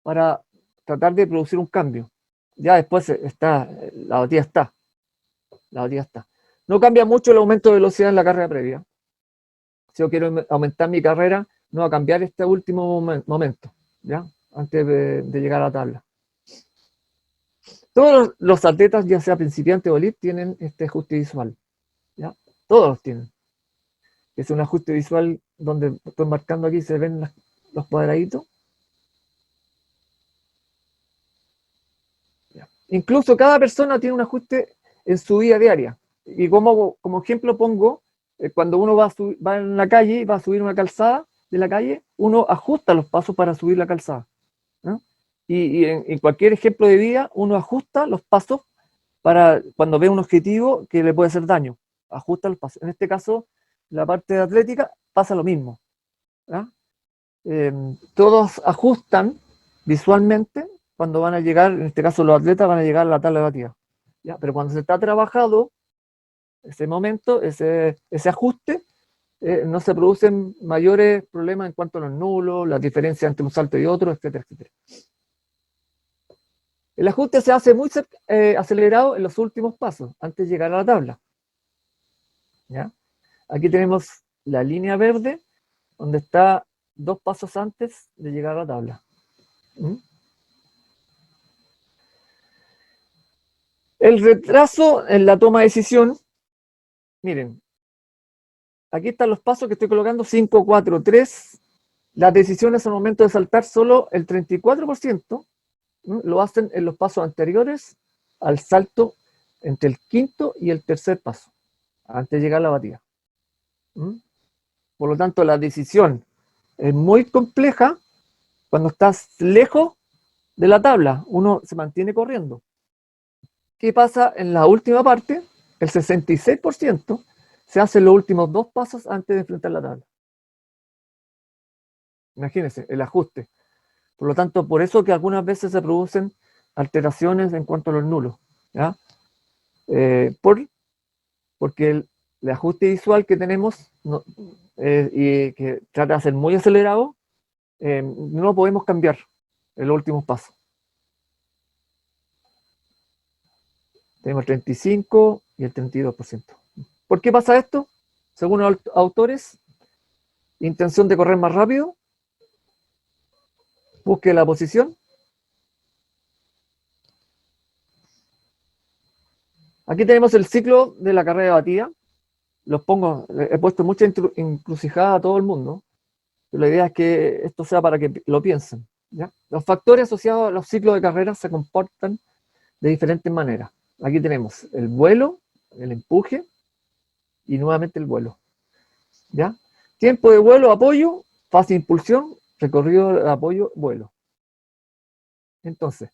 para tratar de producir un cambio. Ya después la batida está. No cambia mucho el aumento de velocidad en la carrera previa. Si yo quiero aumentar mi carrera, no va a cambiar este último momento, ¿ya? Antes de llegar a la tabla. Todos los atletas, ya sea principiante o elite, tienen este ajuste visual, ¿ya? Todos los tienen. Es un ajuste visual donde estoy marcando aquí, se ven los cuadraditos. ¿Ya? Incluso cada persona tiene un ajuste en su vida diaria. Y como ejemplo pongo, cuando uno va en la calle y va a subir una calzada de la calle, uno ajusta los pasos para subir la calzada, ¿no? Y en cualquier ejemplo de vida, uno ajusta los pasos para cuando ve un objetivo que le puede hacer daño. Ajusta los pasos. En este caso, la parte de atlética pasa lo mismo, ¿ya? Todos ajustan visualmente cuando van a llegar, en este caso los atletas van a llegar a la tabla de batida, ¿ya? Pero cuando se está trabajado ese momento, ese ajuste, no se producen mayores problemas en cuanto a los nulos, las diferencias entre un salto y otro, etcétera, etcétera. El ajuste se hace muy acelerado en los últimos pasos, antes de llegar a la tabla. ¿Ya? Aquí tenemos la línea verde, donde está 2 pasos antes de llegar a la tabla. ¿Mm? El retraso en la toma de decisión, miren, aquí están los pasos que estoy colocando, 5, 4, 3. Las decisiones al momento de saltar solo el 34%, lo hacen en los pasos anteriores al salto entre el quinto y el tercer paso, antes de llegar a la batida. Por lo tanto, la decisión es muy compleja cuando estás lejos de la tabla. Uno se mantiene corriendo. ¿Qué pasa en la última parte? El 66% se hace los últimos 2 pasos antes de enfrentar la tabla. Imagínense, el ajuste. Por lo tanto, por eso que algunas veces se producen alteraciones en cuanto a los nulos. ¿Ya? Porque el ajuste visual que tenemos y que trata de ser muy acelerado, no lo podemos cambiar en los últimos pasos. Tenemos el 35% y el 32%. ¿Por qué pasa esto? Según los autores, intención de correr más rápido, busque la posición. Aquí tenemos el ciclo de la carrera de batida. Los pongo, he puesto mucha encrucijada a todo el mundo. Pero la idea es que esto sea para que lo piensen. ¿Ya? Los factores asociados a los ciclos de carrera se comportan de diferentes maneras. Aquí tenemos el vuelo, el empuje y nuevamente el vuelo. ¿Ya? Tiempo de vuelo, apoyo, fase de impulsión, recorrido de apoyo, vuelo. Entonces,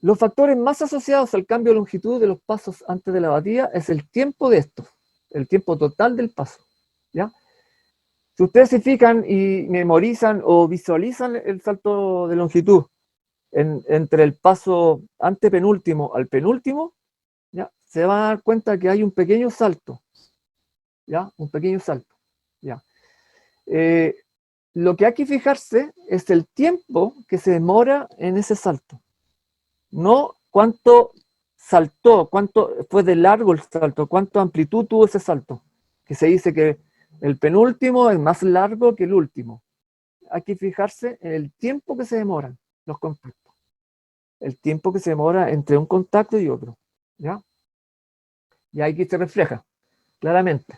los factores más asociados al cambio de longitud de los pasos antes de la batida es el tiempo de estos, el tiempo total del paso. ¿Ya? Si ustedes se fijan y memorizan o visualizan el salto de longitud entre el paso antepenúltimo al penúltimo, ¿ya? Se van a dar cuenta que hay un pequeño salto. ¿Ya? Un pequeño salto. ¿Ya? Lo que hay que fijarse es el tiempo que se demora en ese salto. No cuánto saltó, cuánto fue de largo el salto, cuánta amplitud tuvo ese salto. Que se dice que el penúltimo es más largo que el último. Hay que fijarse en el tiempo que se demoran los contactos. El tiempo que se demora entre un contacto y otro. ¿Ya? Y aquí se refleja claramente.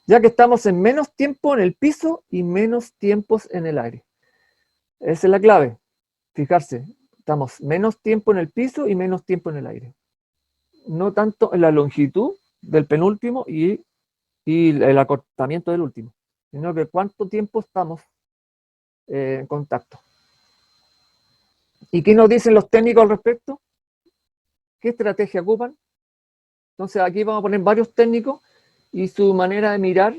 Ya que estamos en menos tiempo en el piso y menos tiempos en el aire. Esa es la clave. Fijarse, estamos menos tiempo en el piso y menos tiempo en el aire. No tanto en la longitud del penúltimo y el acortamiento del último, sino que cuánto tiempo estamos en contacto. ¿Y qué nos dicen los técnicos al respecto? ¿Qué estrategia ocupan? Entonces aquí vamos a poner varios técnicos y su manera de mirar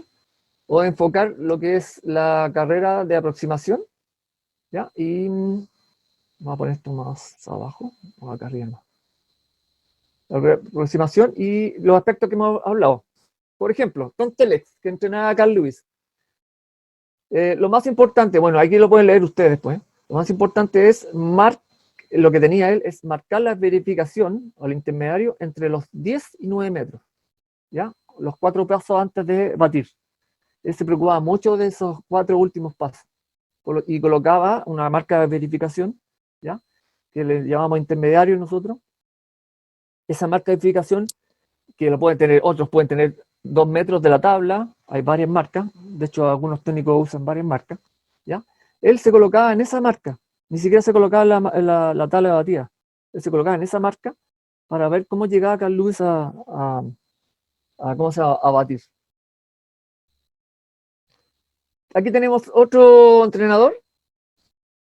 o de enfocar lo que es la carrera de aproximación. ¿Ya? Y vamos a poner esto más abajo, o acá arriba. La aproximación y los aspectos que hemos hablado. Por ejemplo, Tom Telex, que entrenaba a Carl Lewis. Lo más importante, bueno, aquí lo pueden leer ustedes después. Lo más importante es lo que tenía él es marcar la verificación o el intermediario entre los 10 y 9 metros. ¿Ya? Los 4 pasos antes de batir. Él se preocupaba mucho de esos 4 últimos pasos. Y colocaba una marca de verificación, ¿ya? Que le llamamos intermediario nosotros. Esa marca de verificación, que lo pueden tener, otros pueden tener 2 metros de la tabla, hay varias marcas, de hecho algunos técnicos usan varias marcas, ¿ya? Él se colocaba en esa marca, ni siquiera se colocaba en la tabla de batida, él se colocaba en esa marca para ver cómo llegaba Carl Lewis a batir. Aquí tenemos otro entrenador,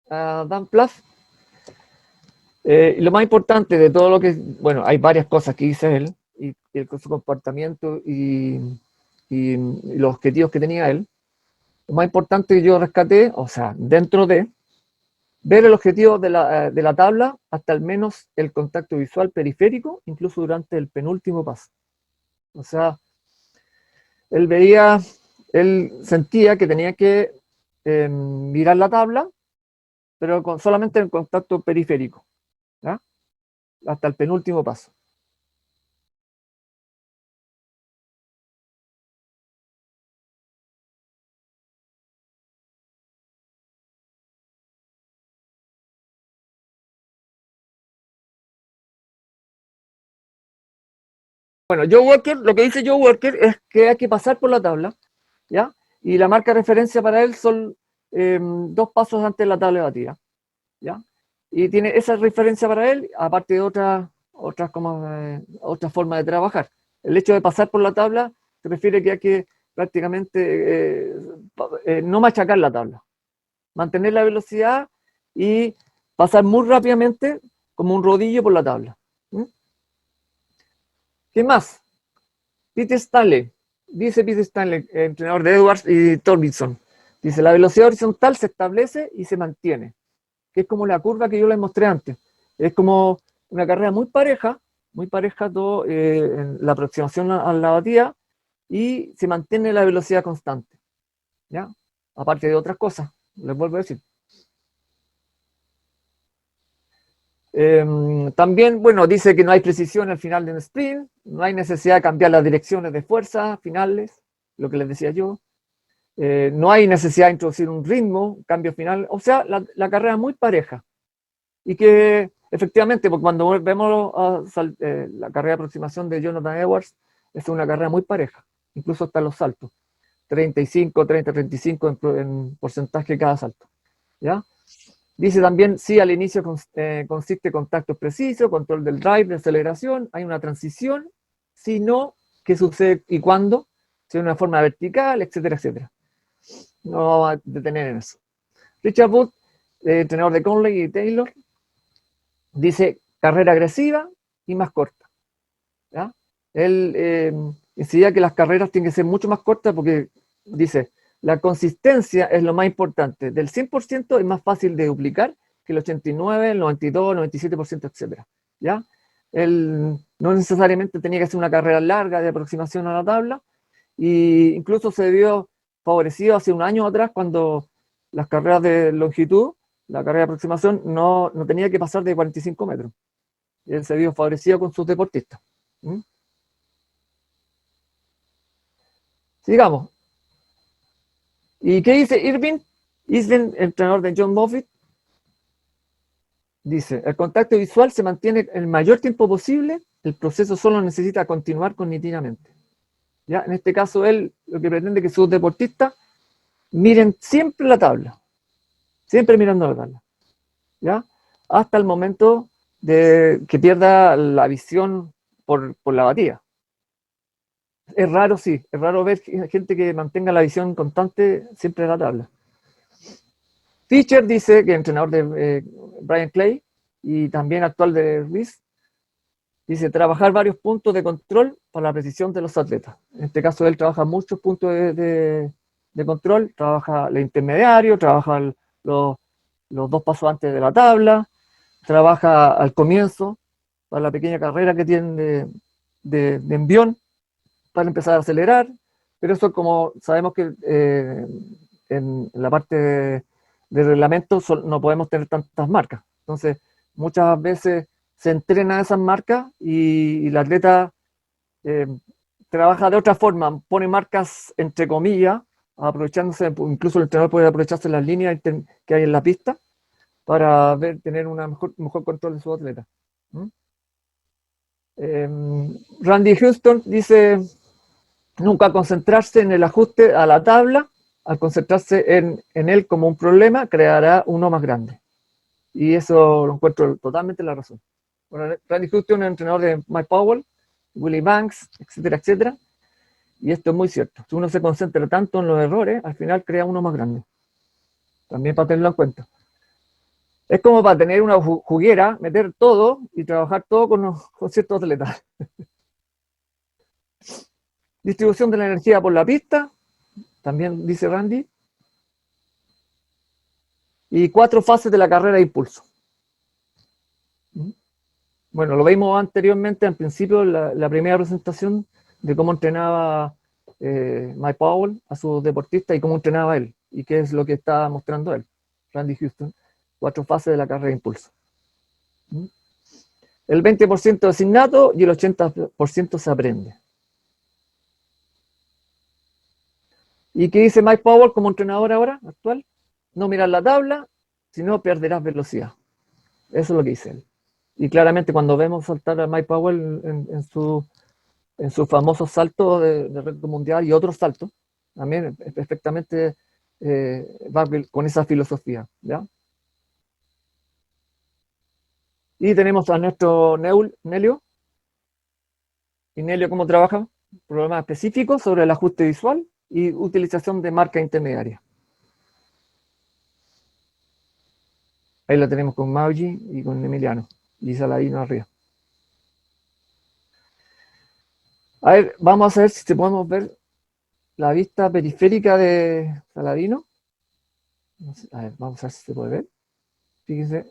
Dan Pfaff. Lo más importante de todo lo que, bueno, hay varias cosas que dice él, y su comportamiento y los objetivos que tenía él. Lo más importante que yo rescaté, o sea, dentro de, ver el objetivo de la tabla hasta al menos el contacto visual periférico, incluso durante el penúltimo paso. O sea, él sentía que tenía que mirar la tabla, pero solamente en contacto periférico, ¿ya? Hasta el penúltimo paso. Bueno, Joe Walker, lo que dice Joe Walker es que hay que pasar por la tabla, ¿ya? Y la marca de referencia para él son 2 pasos antes de la tabla de batida, ¿ya? Y tiene esa referencia para él, aparte de otra forma de trabajar. El hecho de pasar por la tabla se refiere que hay que prácticamente no machacar la tabla, mantener la velocidad y pasar muy rápidamente como un rodillo por la tabla. ¿Mm? ¿Qué más? Peter Stanley, dice Peter Stanley, entrenador de Edwards y Torbjörn, dice, la velocidad horizontal se establece y se mantiene, que es como la curva que yo les mostré antes. Es como una carrera muy pareja todo, en la aproximación a la batida, y se mantiene la velocidad constante, ¿ya? Aparte de otras cosas, les vuelvo a decir. También, bueno, dice que no hay precisión al final de un sprint, no hay necesidad de cambiar las direcciones de fuerza finales, lo que les decía yo. No hay necesidad de introducir un ritmo, cambio final, o sea, la carrera es muy pareja. Y que efectivamente, porque cuando vemos la carrera de aproximación de Jonathan Edwards, es una carrera muy pareja, incluso hasta los saltos, 35, 30, 35 en porcentaje cada salto, ¿ya? Dice también, sí, al inicio consiste en contactos precisos, control del drive, de aceleración, hay una transición, si no, ¿qué sucede y cuándo? Si es una forma vertical, etcétera, etcétera. No vamos a detener en eso. Richard Wood, entrenador de Conley y Taylor, dice carrera agresiva y más corta, ¿ya? Él decía que las carreras tienen que ser mucho más cortas porque dice, la consistencia es lo más importante. Del 100% es más fácil de duplicar que el 89, el 92, el 97%, etcétera, ¿ya? Él no necesariamente tenía que hacer una carrera larga de aproximación a la tabla, e incluso se vio favorecido hace un año atrás cuando las carreras de longitud, la carrera de aproximación, no tenía que pasar de 45 metros. Y él se vio favorecido con sus deportistas. ¿Mm? Sigamos. ¿Y qué dice Irving? Irving, entrenador de John Moffitt, dice, el contacto visual se mantiene el mayor tiempo posible, el proceso solo necesita continuar cognitivamente. ¿Ya? En este caso, él lo que pretende es que sus deportistas miren siempre la tabla, siempre mirando la tabla, ¿ya? Hasta el momento de que pierda la visión por la batida. Es raro, sí, es raro ver gente que mantenga la visión constante siempre en la tabla. Fischer dice que entrenador de Brian Clay y también actual de Ruiz, dice trabajar varios puntos de control para la precisión de los atletas. En este caso él trabaja muchos puntos de control, trabaja el intermediario, trabaja los 2 pasos antes de la tabla, trabaja al comienzo para la pequeña carrera que tienen de envión para empezar a acelerar, pero eso como sabemos que en la parte de reglamento no podemos tener tantas marcas. Entonces, muchas veces se entrena esas marcas y el atleta eh, trabaja de otra forma, pone marcas entre comillas, aprovechándose, incluso el entrenador puede aprovecharse las líneas que hay en la pista para tener un mejor control de su atleta. ¿Mm? Randy Houston dice, nunca concentrarse en el ajuste a la tabla, al concentrarse en él como un problema, creará uno más grande. Y eso lo encuentro totalmente la razón. Bueno, Randy Houston es un entrenador de Mike Powell, Willie Banks, etcétera, etcétera. Y esto es muy cierto. Si uno se concentra tanto en los errores, al final crea uno más grande. También para tenerlo en cuenta. Es como para tener una juguera, meter todo y trabajar todo con ciertos atletas. Distribución de la energía por la pista, también dice Randy. y 4 fases de la carrera de impulso. Bueno, lo vimos anteriormente, al principio, la primera presentación de cómo entrenaba Mike Powell a sus deportistas y cómo entrenaba él, y qué es lo que está mostrando él, Randy Houston, 4 fases de la carrera de impulso. El 20% es innato y el 80% se aprende. ¿Y qué dice Mike Powell como entrenador ahora, actual? No mirar la tabla, sino perderás velocidad. Eso es lo que dice él. Y claramente cuando vemos saltar a Mike Powell en su famoso salto de récord mundial y otros saltos, también perfectamente va con esa filosofía, ¿ya? Y tenemos a nuestro Nelio. ¿Y Nelio cómo trabaja? Problemas específicos sobre el ajuste visual y utilización de marca intermediaria. Ahí lo tenemos con Mauji y con Emiliano y Saladino arriba. A ver, vamos a ver si podemos ver la vista periférica de Saladino. No sé, a ver, vamos a ver si se puede ver. Fíjense.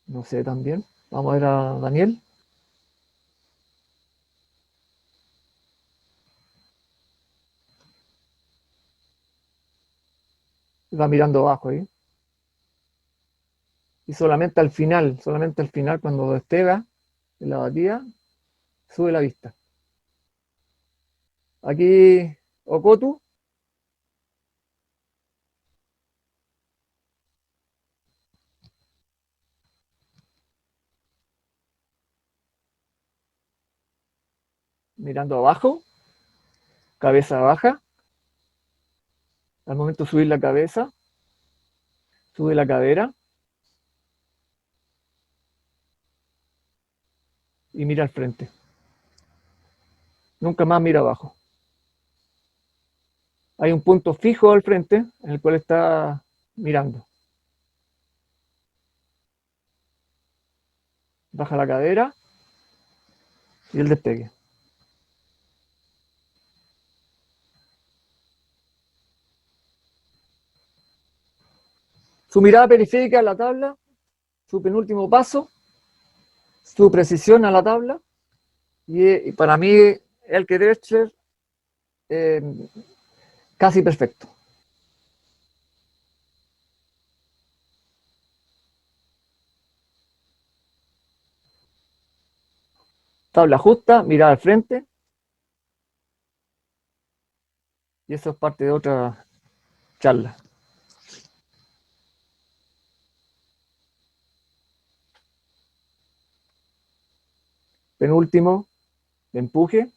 No sé también. Vamos a ver a Daniel. Va mirando abajo ahí. Y solamente al final, cuando despega en la batida, sube la vista. Aquí Okotu. Mirando abajo, cabeza baja. Al momento de subir la cabeza, sube la cadera y mira al frente. Nunca más mira abajo. Hay un punto fijo al frente en el cual está mirando. Baja la cadera y el despegue. Su mirada periférica a la tabla, su penúltimo paso, su precisión a la tabla, y para mí el que debe ser casi perfecto. Tabla justa, mirada al frente, y eso es parte de otra charla. Penúltimo, empuje.